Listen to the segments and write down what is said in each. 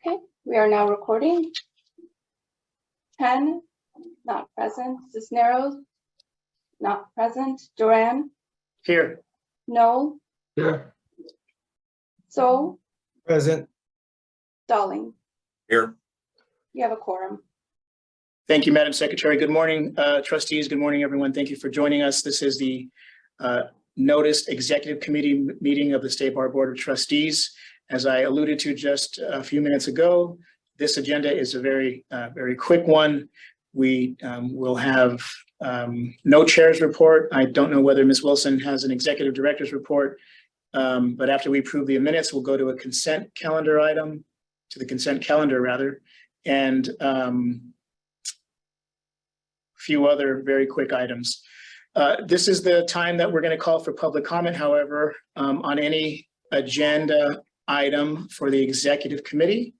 Okay, we are now recording. 10, not present. Cisneros, not present. Duran, Here. no. Here. So, Present. Darling, Here. you have a quorum. Thank you, Madam Secretary. Good morning, trustees. Good morning, everyone. Thank you for joining us. This is the noticed executive committee meeting of the State Bar Board of Trustees. As I alluded to just a few minutes ago, this agenda is a very quick one. We will have no chair's report. I don't know whether Ms. Wilson has an executive director's report, but after we approve the minutes, we'll go to a consent calendar item, to the consent calendar rather, and a few other very quick items. This is the time that we're going to call for public comment, however, on any agenda item for the executive committee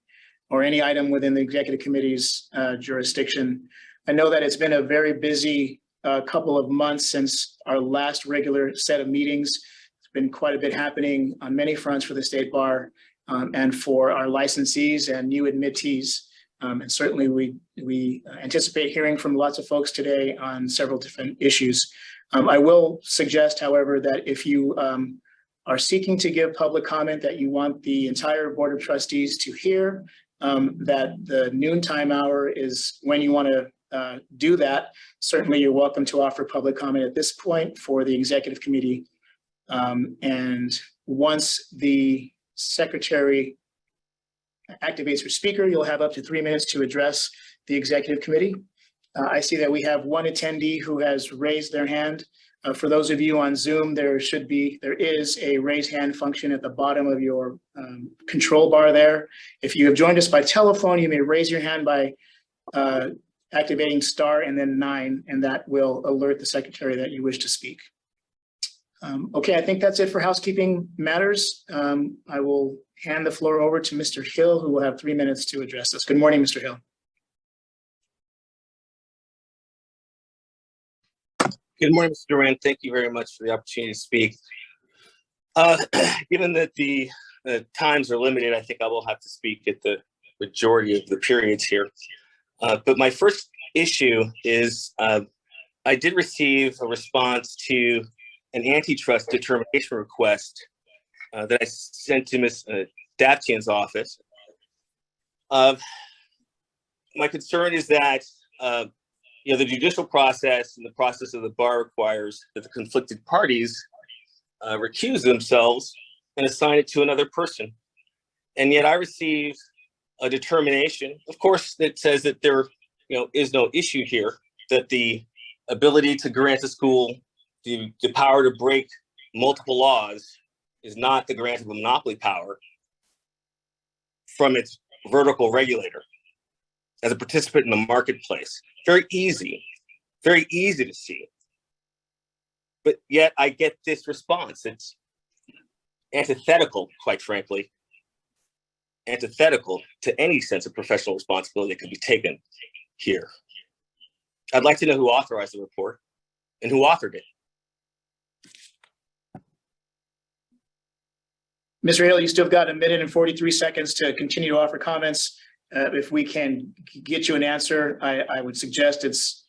or any item within the executive committee's jurisdiction. I know that it's been a very busy couple of months since our last regular set of meetings. It's been quite a bit happening on many fronts for the State Bar and for our licensees and new admittees. And certainly we anticipate hearing from lots of folks today on several different issues. I will suggest, however, that if you are seeking to give public comment that you want the entire Board of Trustees to hear, that the noontime hour is when you want to do that. Certainly you're welcome to offer public comment at this point for the executive committee. And once the secretary activates her speaker, you'll have up to 3 minutes to address the executive committee. I see that we have one attendee who has raised their hand. For those of you on Zoom, there is a raise hand function at the bottom of your control bar there. If you have joined us by telephone, you may raise your hand by activating star and then 9, and that will alert the secretary that you wish to speak. Okay, I think that's it for housekeeping matters. I will hand the floor over to Mr. Hill, who will have 3 minutes to address us. Good morning, Mr. Hill. Good morning, Mr. Duran. Thank you very much for the opportunity to speak. Given that the times are limited, I think I will have to speak at the majority of the periods here. But my first issue is I did receive a response to an antitrust determination request that I sent to Ms. Daptian's office. My concern is that the judicial process and the process of the bar requires that the conflicted parties recuse themselves and assign it to another person. And yet I received a determination, of course, that says that there is no issue here, that the ability to grant a school the power to break multiple laws is not the grant of a monopoly power from its vertical regulator as a participant in the marketplace. Very easy to see. But yet I get this response. It's antithetical, quite frankly, antithetical to any sense of professional responsibility that could be taken here. I'd like to know who authorized the report and who authored it. Mr. Hill, you still have got 1 minute and 43 seconds to continue to offer comments. If we can get you an answer, I would suggest it's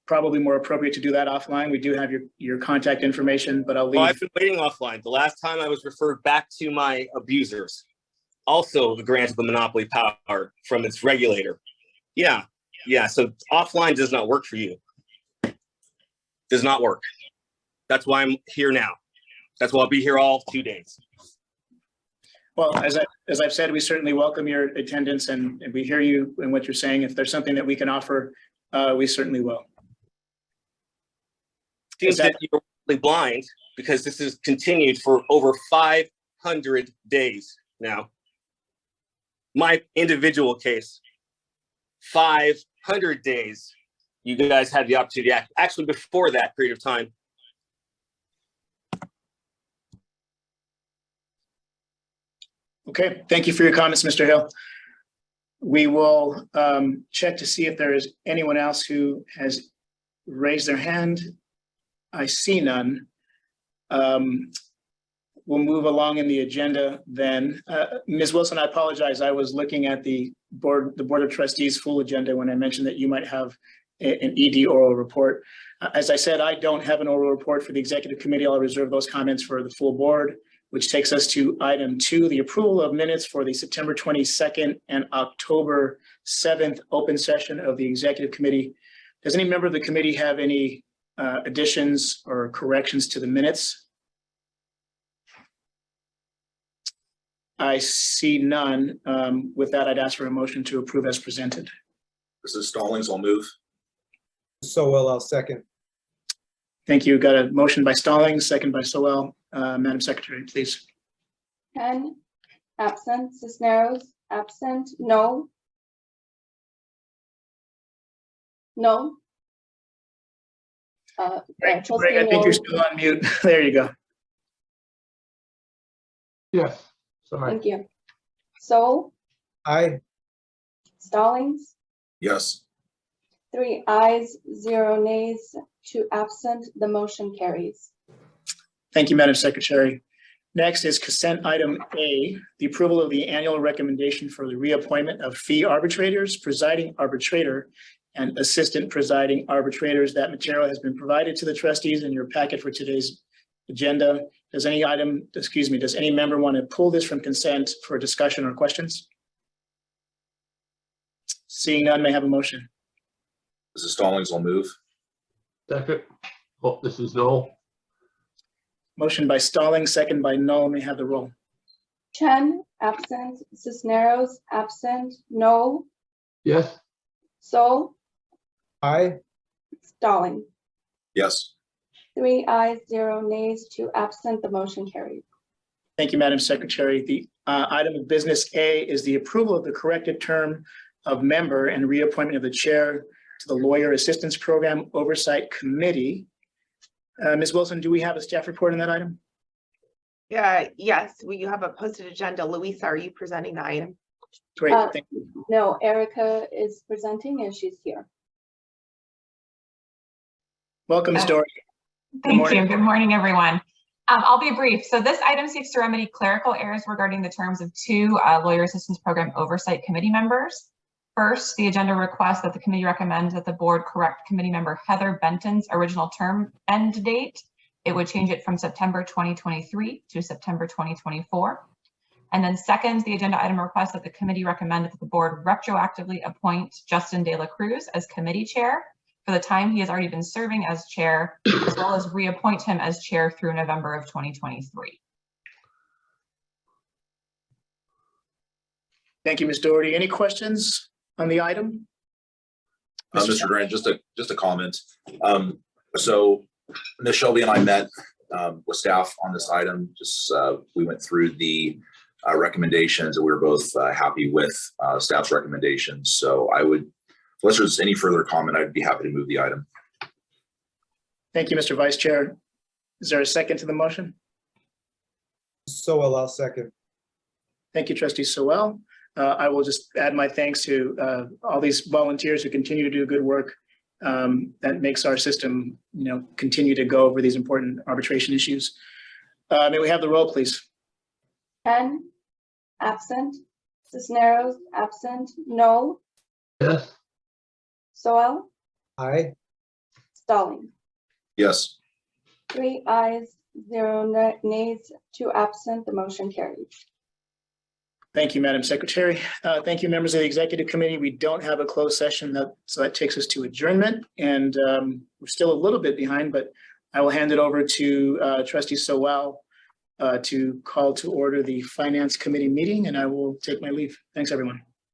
probably more appropriate to do that offline. We do have your contact information, but I'll leave. Oh, I've been waiting offline. The last time I was referred back to my abusers, also the grant of a monopoly power from its regulator. Yeah. So offline does not work for you. Does not work. That's why I'm here now. That's why I'll be here all 2 days. Well, as I've said, we certainly welcome your attendance and we hear you and what you're saying. If there's something that we can offer, we certainly will. Seems that you're really blind because this has continued for over 500 days now. My individual case, 500 days. You guys had the opportunity to act. Actually, before that period of time. Okay, thank you for your comments, Mr. Hill. We will check to see if there is anyone else who has raised their hand. I see none. we'll move along in the agenda then. Ms. Wilson, I apologize. I was looking at the Board of Trustees full agenda when I mentioned that you might have an ED oral report. As I said, I don't have an oral report for the Executive Committee. I'll reserve those comments for the full board, which takes us to item 2, the approval of minutes for the September 22nd and October 7th open session of the Executive Committee. Does any member of the committee have any additions or corrections to the minutes? I see none. With that, I'd ask for a motion to approve as presented. This is Stallings. I'll move. Sowell, I'll second. Thank you. Got a motion by Stallings, second by Sowell. Madam Secretary, please. Ken, absent. Cisneros, absent. No. No. Greg, Trustee I think you're Ward. still on mute. There you go. Yes, sorry. Thank you. So, Aye. Stallings, Yes. 3 ayes, 0 nays, 2 absent. The motion carries. Thank you, Madam Secretary. Next is consent item A, the approval of the annual recommendation for the reappointment of fee arbitrators, presiding arbitrator, and assistant presiding arbitrators. That material has been provided to the trustees in your packet for today's agenda. Does any member want to pull this from consent for discussion or questions? Seeing none, may I have a motion? This is Stallings. I'll move. Second. Oh, this is Noel. Motion by Stallings, second by Null. May I have the roll? Chen, absent. Cisneros, absent. No. Yes, So, Aye. Stallings, Yes. 3 ayes, 0 nays, 2 absent. The motion carries. Thank you, Madam Secretary. The item of business A is the approval of the corrected term of member and reappointment of the chair to the Lawyer Assistance Program Oversight Committee. Ms. Wilson, do we have a staff report on that item? Yeah, yes, you have a posted agenda. Louisa, are you presenting the item? Great, thank you. No, Erica is presenting and she's here. Welcome, Ms. Doherty. Thank morning. you. Good morning, everyone. I'll be brief. So this item seeks to remedy clerical errors regarding the terms of 2 Lawyer Assistance Program Oversight Committee members. First, the agenda requests that the committee recommends that the board correct committee member Heather Benton's original term end date. It would change it from September 2023 to September 2024. And then second, the agenda item requests that the committee recommend that the board retroactively appoint Justin De La Cruz as committee chair for the time he has already been serving as chair, as well as reappoint him as chair through November of 2023. Thank you, Ms. Doherty. Any questions on the item? Mr. Grant, just a comment. So Ms. Shelby and I met with staff on this item. We went through the recommendations and we were both happy with staff's recommendations. So unless there's any further comment, I'd be happy to move the item. Thank you, Mr. Vice Chair. Is there a second to the motion? Sowell, I'll second. Thank you, Trustee Sowell. I will just add my thanks to all these volunteers who continue to do good work that makes our system, continue to go over these important arbitration issues. May we have the roll, please? Chen, absent. Cisneros, absent. No. yes, Soel, Aye. Stallings, Yes. 3 ayes, 0 nays, 2 absent. The motion carries. Thank you, Madam Secretary. Thank you, members of the Executive Committee. We don't have a closed session, so that takes us to adjournment. And we're still a little bit behind, but I will hand it over to Trustee Sowell to call to order the Finance Committee meeting, and I will take my leave. Thanks, everyone.